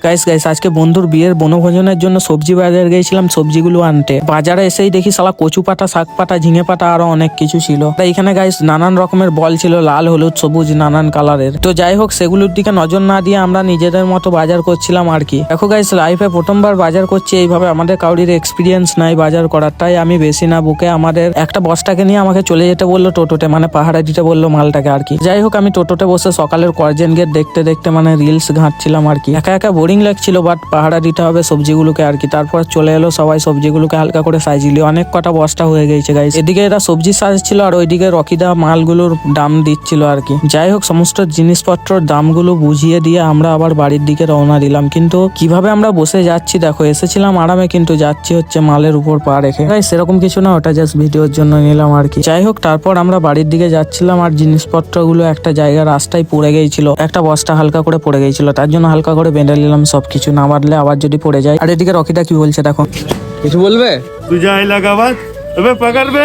Guys আজকে বন্ধুর বিয়ের বনভোজনের জন্য সবজি বাজার গিয়েছিলাম সবজিগুলো আনতে। বাজারে এসেই দেখি শালা কচু পাতা, শাক পাতা, ঝিঙে পাতা আরো অনেক কিছু ছিল। তাই এখানে গাইস নানান রকমের বল ছিল, লাল, হলুদ, সবুজ, নানান কালারের। তো যাই হোক, সেগুলোর দিকে নজর না দিয়ে আমরা নিজেদের মতো বাজার করছিলাম আর কি। দেখো গাইস, লাইফে প্রথমবার বাজার করছি এইভাবে, আমাদের কাউরির এক্সপিরিয়েন্স নাই বাজার করার। তাই আমি বেশি না বুকে আমাদের একটা বস্তাকে নিয়ে আমাকে চলে যেতে বললো টোটোতে, মানে পাহাড়ে দিতে বললো মালটাকে আর কি। যাই হোক, আমি টোটোতে বসে সকালের করজেন গেট দেখতে দেখতে মানে রিলস ঘাঁটছিলাম আর কি। একা একা বোরিং লাগছিল, বাট পাহাড়া দিতে হবে সবজিগুলোকে আর কি। তারপর চলে এলো সবাই সবজিগুলোকে হালকা করে সাজিয়ে, অনেক কটা বস্তা হয়ে গেছে গাইস। এদিকে এরা সবজি সাজছিল আর ওইদিকে রকিদা মালগুলোর দাম দিচ্ছিল আর কি। যাই হোক, সমস্ত জিনিসপত্রের দামগুলো বুঝিয়ে দিয়ে আমরা আবার বাড়ির দিকে রওনা দিলাম। কিন্তু কিভাবে আমরা বসে যাচ্ছি দেখো, এসেছিলাম আরামে কিন্তু যাচ্ছি হচ্ছে মালের উপর পা রেখে। গাইস সেরকম কিছু না, ওটা জাস্ট ভিডিওর জন্য নিলাম আর কি। যাই হোক, তারপর আমরা বাড়ির দিকে যাচ্ছিলাম আর জিনিসপত্রগুলো একটা জায়গায় রাস্তায় পড়ে গিয়েছিল, একটা বস্তা হালকা করে পড়ে গিয়েছিল, তার জন্য হালকা করে বেঁধে নিলাম সবকিছু, না বাঁধলে আবার যদি পড়ে যায়। আর এদিকে রকিদা কি বলছে দেখো। কিছু বলবে? তুই যা এলাকা বাদ, পকড়বে।